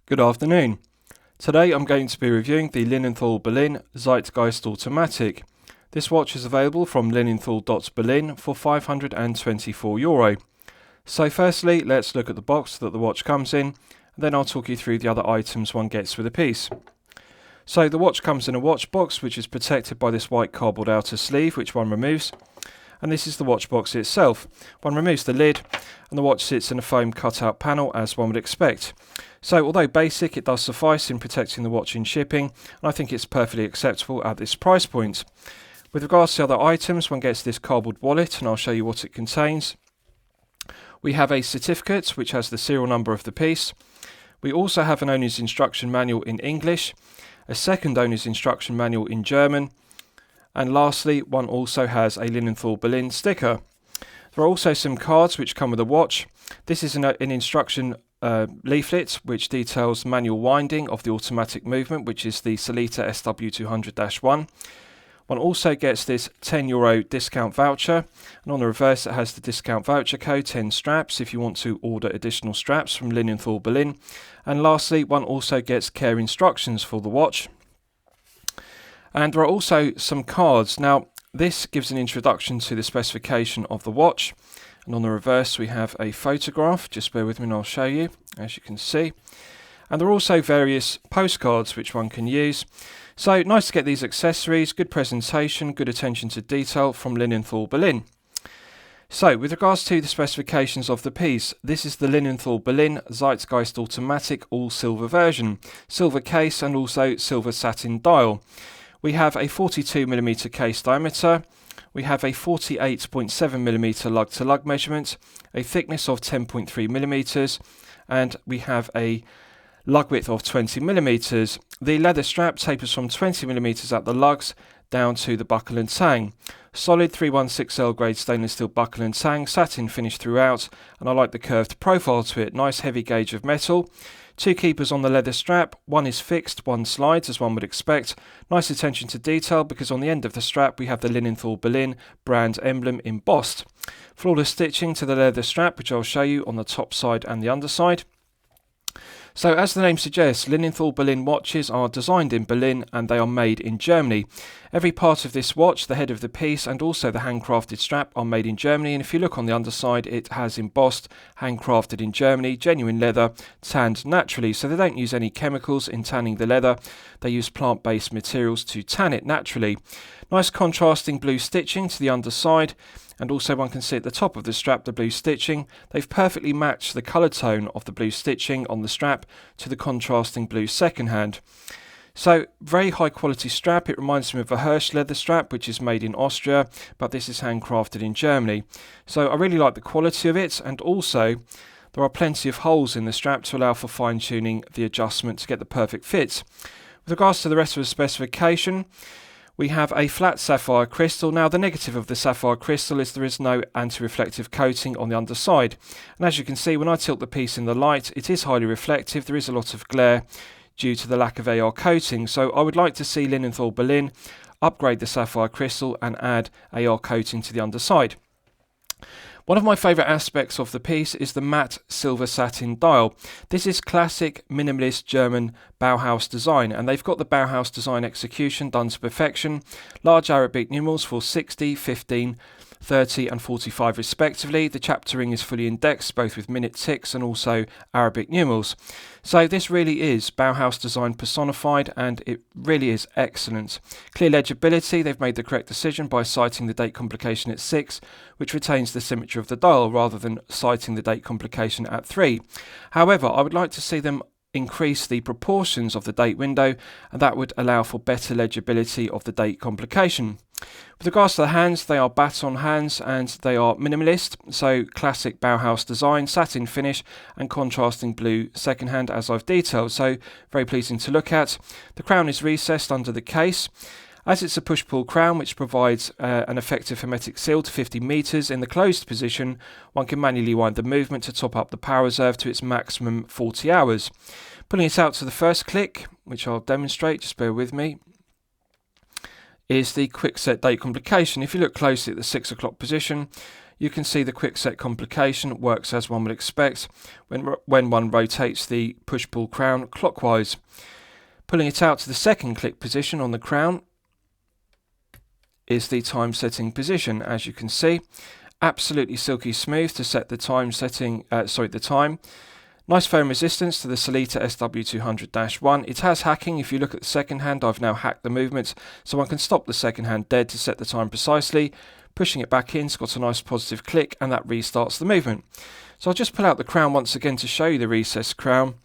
Good afternoon. Today I'm going to be reviewing the Lilienthal Berlin Zeitgeist Automatik. This watch is available from lilienthal.berlin for €524. So firstly, let's look at the box that the watch comes in, and then I'll talk you through the other items one gets with the piece. So the watch comes in a watch box which is protected by this white cardboard outer sleeve which one removes, and this is the watch box itself. One removes the lid and the watch sits in a foam cutout panel as one would expect. So although basic, it does suffice in protecting the watch in shipping, and I think it's perfectly acceptable at this price point. With regards to other items, one gets this cardboard wallet, and I'll show you what it contains. We have a certificate which has the serial number of the piece. We also have an owner's instruction manual in English, a second owner's instruction manual in German, and lastly, one also has a Lilienthal Berlin sticker. There are also some cards which come with the watch. This is an instruction leaflet which details manual winding of the automatic movement, which is the Salita SW200-1. One also gets this €10 discount voucher, and on the reverse it has the discount voucher code 10 straps if you want to order additional straps from Lilienthal Berlin. And lastly, one also gets care instructions for the watch. And there are also some cards. Now this gives an introduction to the specification of the watch. And on the reverse we have a photograph, just bear with me and I'll show you, as you can see. And there are also various postcards which one can use. So nice to get these accessories, good presentation, good attention to detail from Lilienthal Berlin. So with regards to the specifications of the piece, this is the Lilienthal Berlin Zeitgeist Automatik all silver version, silver case and also silver satin dial. We have a 42mm case diameter. We have a 48.7mm lug-to-lug measurement, a thickness of 10.3mm, and we have a lug width of 20mm. The leather strap tapers from 20mm at the lugs down to the buckle and tang. Solid 316L grade stainless steel buckle and tang, satin finish throughout, and I like the curved profile to it. Nice heavy gauge of metal. Two keepers on the leather strap, one is fixed, one slides as one would expect. Nice attention to detail because on the end of the strap we have the Lilienthal Berlin brand emblem embossed. Flawless stitching to the leather strap, which I'll show you on the top side and the underside. So as the name suggests, Lilienthal Berlin watches are designed in Berlin and they are made in Germany. Every part of this watch, the head of the piece and also the handcrafted strap are made in Germany, and if you look on the underside it has embossed handcrafted in Germany, genuine leather, tanned naturally, so they don't use any chemicals in tanning the leather, they use plant-based materials to tan it naturally. Nice contrasting blue stitching to the underside, and also one can see at the top of the strap the blue stitching. They've perfectly matched the colour tone of the blue stitching on the strap to the contrasting blue second hand. So very high quality strap. It reminds me of a Hirsch leather strap which is made in Austria, but this is handcrafted in Germany. So I really like the quality of it, and also there are plenty of holes in the strap to allow for fine tuning the adjustment to get the perfect fit. With regards to the rest of the specification, we have a flat sapphire crystal. Now the negative of the sapphire crystal is there is no anti-reflective coating on the underside. And as you can see, when I tilt the piece in the light, it is highly reflective. There is a lot of glare due to the lack of AR coating. So I would like to see Lilienthal Berlin upgrade the sapphire crystal and add AR coating to the underside. One of my favourite aspects of the piece is the matte silver satin dial. This is classic minimalist German Bauhaus design, and they've got the Bauhaus design execution done to perfection. Large Arabic numerals for 60, 15, 30 and 45 respectively. The chapter ring is fully indexed both with minute ticks and also Arabic numerals. So this really is Bauhaus design personified, and it really is excellent. Clear legibility, they've made the correct decision by citing the date complication at 6, which retains the symmetry of the dial rather than citing the date complication at 3. However, I would like to see them increase the proportions of the date window, and that would allow for better legibility of the date complication. With regards to the hands, they are baton hands and they are minimalist, so classic Bauhaus design, satin finish and contrasting blue second hand as I've detailed, so very pleasing to look at. The crown is recessed under the case. As it's a push-pull crown which provides an effective hermetic seal to 50 meters in the closed position, one can manually wind the movement to top up the power reserve to its maximum 40 hours. Pulling it out to the first click, which I'll demonstrate, just bear with me, is the quick set date complication. If you look closely at the 6 o'clock position, you can see the quickset complication works as one would expect when one rotates the push-pull crown clockwise. Pulling it out to the second click position on the crown is the time setting position. As you can see, absolutely silky smooth to set the time setting, the time. Nice foam resistance to the Sellita SW200-1. It has hacking. If you look at the second hand, I've now hacked the movement, so one can stop the second hand dead to set the time precisely. Pushing it back in, it's got a nice positive click, and that restarts the movement. So I'll just pull out the crown once again to show you the recessed crown.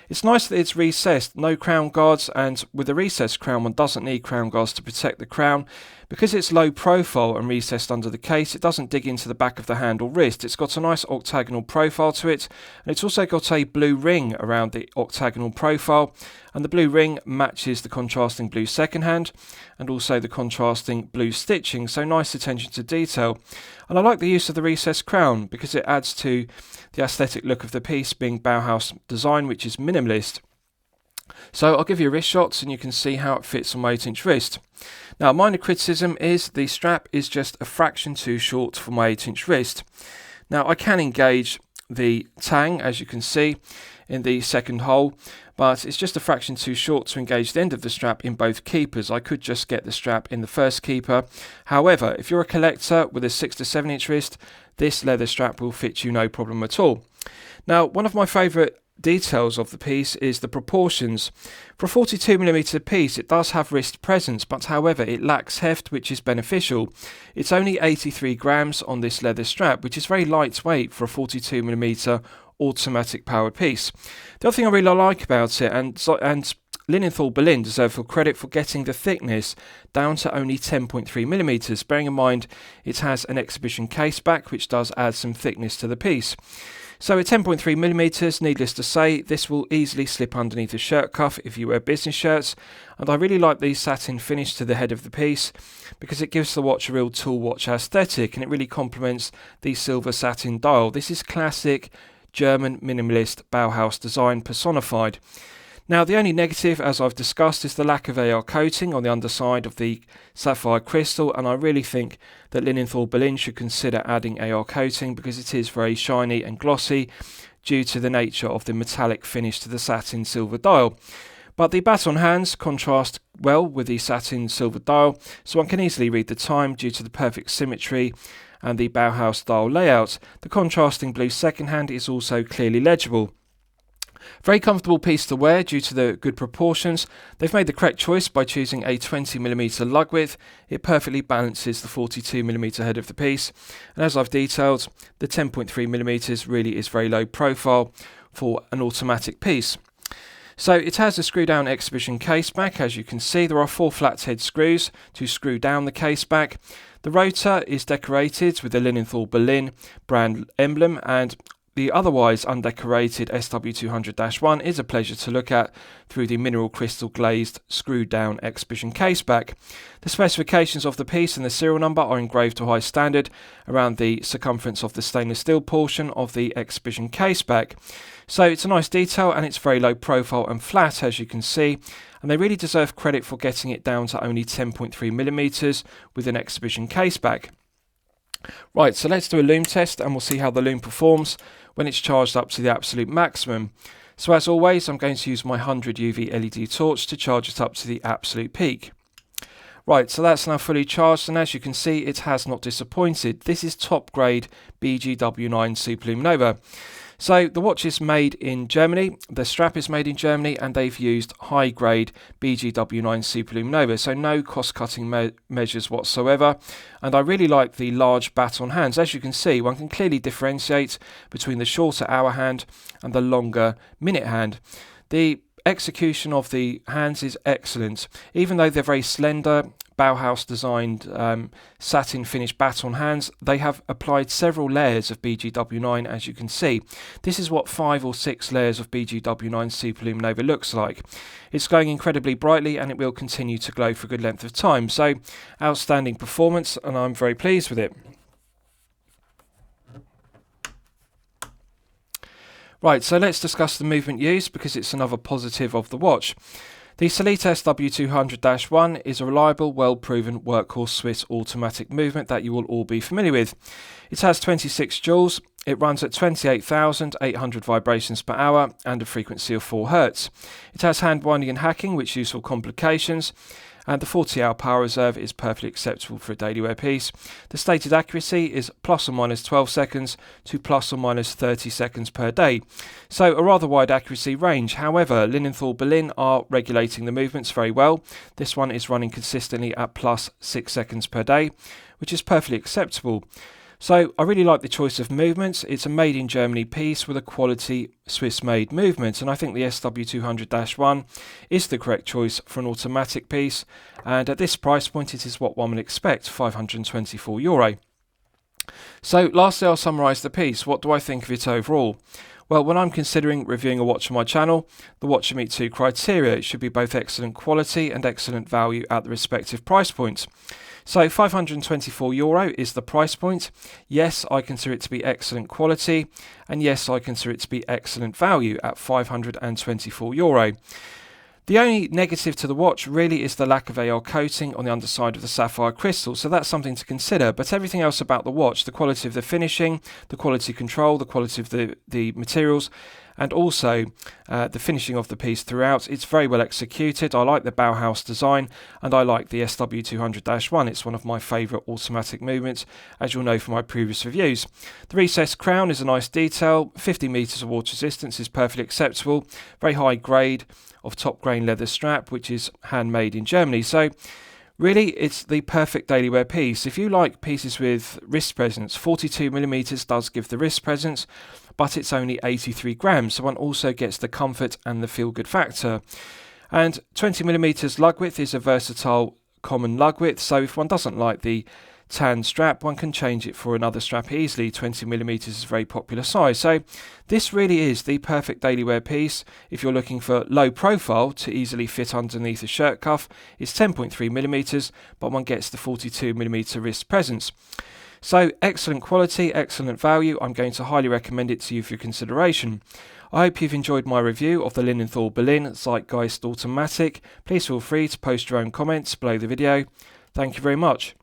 It's nice that it's recessed, no crown guards, and with a recessed crown one doesn't need crown guards to protect the crown. Because it's low profile and recessed under the case, it doesn't dig into the back of the hand or wrist. It's got a nice octagonal profile to it, and it's also got a blue ring around the octagonal profile, and the blue ring matches the contrasting blue second hand and also the contrasting blue stitching, so nice attention to detail. And I like the use of the recessed crown because it adds to the aesthetic look of the piece, being Bauhaus design, which is minimalist. So I'll give you wrist shots and you can see how it fits on my 8-inch wrist. Now, minor criticism is the strap is just a fraction too short for my 8-inch wrist. Now, I can engage the tang, as you can see, in the second hole, but it's just a fraction too short to engage the end of the strap in both keepers. I could just get the strap in the first keeper. However, if you're a collector with a 6 to 7-inch wrist, this leather strap will fit you no problem at all. Now, one of my favourite details of the piece is the proportions. For a 42mm piece, it does have wrist presence, but however it lacks heft, which is beneficial. It's only 83 grams on this leather strap, which is very lightweight for a 42mm automatic powered piece. The other thing I really like about it, and Lilienthal Berlin deserve full credit for getting the thickness down to only 10.3mm, bearing in mind it has an exhibition case back, which does add some thickness to the piece. So at 10.3mm, needless to say, this will easily slip underneath a shirt cuff if you wear business shirts, and I really like the satin finish to the head of the piece because it gives the watch a real tool watch aesthetic, and it really complements the silver satin dial. This is classic German minimalist Bauhaus design personified. Now, the only negative, as I've discussed, is the lack of AR coating on the underside of the Sapphire Crystal, and I really think that Lilienthal Berlin should consider adding AR coating because it is very shiny and glossy due to the nature of the metallic finish to the satin silver dial. But the baton hands contrast well with the satin silver dial, so one can easily read the time due to the perfect symmetry and the Bauhaus dial layout. The contrasting blue second hand is also clearly legible. Very comfortable piece to wear due to the good proportions. They've made the correct choice by choosing a 20mm lug width. It perfectly balances the 42mm head of the piece. And as I've detailed, the 10.3mm really is very low profile for an automatic piece. So it has a screw down exhibition case back. As you can see, there are 4 flathead screws to screw down the case back. The rotor is decorated with the Lilienthal Berlin brand emblem, and the otherwise undecorated SW200-1 is a pleasure to look at through the mineral crystal glazed screwed down exhibition case back. The specifications of the piece and the serial number are engraved to high standard around the circumference of the stainless steel portion of the exhibition case back. So it's a nice detail and it's very low profile and flat, as you can see, and they really deserve credit for getting it down to only 10.3mm with an exhibition case back. Right, so let's do a loom test and we'll see how the loom performs when it's charged up to the absolute maximum. So as always, I'm going to use my 100 UV LED torch to charge it up to the absolute peak. Right, so that's now fully charged, and as you can see, it has not disappointed. This is top grade BGW9 Superluminova. So the watch is made in Germany, the strap is made in Germany, and they've used high grade BGW9 Superluminova, so no cost cutting measures whatsoever. And I really like the large baton hands. As you can see, one can clearly differentiate between the shorter hour hand and the longer minute hand. The execution of the hands is excellent, even though they're very slender. Bauhaus designed satin finished baton hands, they have applied several layers of BGW9, as you can see. This is what 5 or 6 layers of BGW9 Superluminova looks like. It's glowing incredibly brightly and it will continue to glow for a good length of time. So outstanding performance, and I'm very pleased with it. Right, so let's discuss the movement used because it's another positive of the watch. The Selita SW200-1 is a reliable, well-proven workhorse Swiss automatic movement that you will all be familiar with. It has 26 joules, it runs at 28,800 vibrations per hour and a frequency of 4 Hz. It has hand winding and hacking, which is useful complications, and the 40-hour power reserve is perfectly acceptable for a daily wear piece. The stated accuracy is plus or minus 12 seconds to plus or minus 30 seconds per day. So a rather wide accuracy range. However, Lilienthal Berlin are regulating the movements very well. This one is running consistently at plus 6 seconds per day, which is perfectly acceptable. So I really like the choice of movements. It's a made in Germany piece with a quality Swiss made movement, and I think the SW200-1 is the correct choice for an automatic piece, and at this price point it is what one would expect, €524. So lastly, I'll summarise the piece. What do I think of it overall? Well, when I'm considering reviewing a watch on my channel, the watch should meet 2 criteria. It should be both excellent quality and excellent value at the respective price points. So €524 is the price point. Yes, I consider it to be excellent quality, and yes, I consider it to be excellent value at €524. The only negative to the watch really is the lack of AR coating on the underside of the Sapphire Crystal, so that's something to consider. But everything else about the watch, the quality of the finishing, the quality control, the quality of the materials, and also the finishing of the piece throughout, it's very well executed. I like the Bauhaus design, and I like the SW200-1. It's one of my favourite automatic movements, as you'll know from my previous reviews. The recessed crown is a nice detail. 50 metres of water resistance is perfectly acceptable. Very high grade of top grain leather strap, which is handmade in Germany. So really, it's the perfect daily wear piece. If you like pieces with wrist presence, 42mm does give the wrist presence, but it's only 83 grams, so one also gets the comfort and the feel-good factor. And 20mm lug width is a versatile common lug width, so if one doesn't like the tan strap, one can change it for another strap easily. 20mm is a very popular size, so this really is the perfect daily wear piece. If you're looking for low profile to easily fit underneath a shirt cuff, it's 10.3mm, but one gets the 42mm wrist presence. So excellent quality, excellent value. I'm going to highly recommend it to you for your consideration. I hope you've enjoyed my review of the Lilienthal Berlin Zeitgeist Automatik. Please feel free to post your own comments below the video. Thank you very much.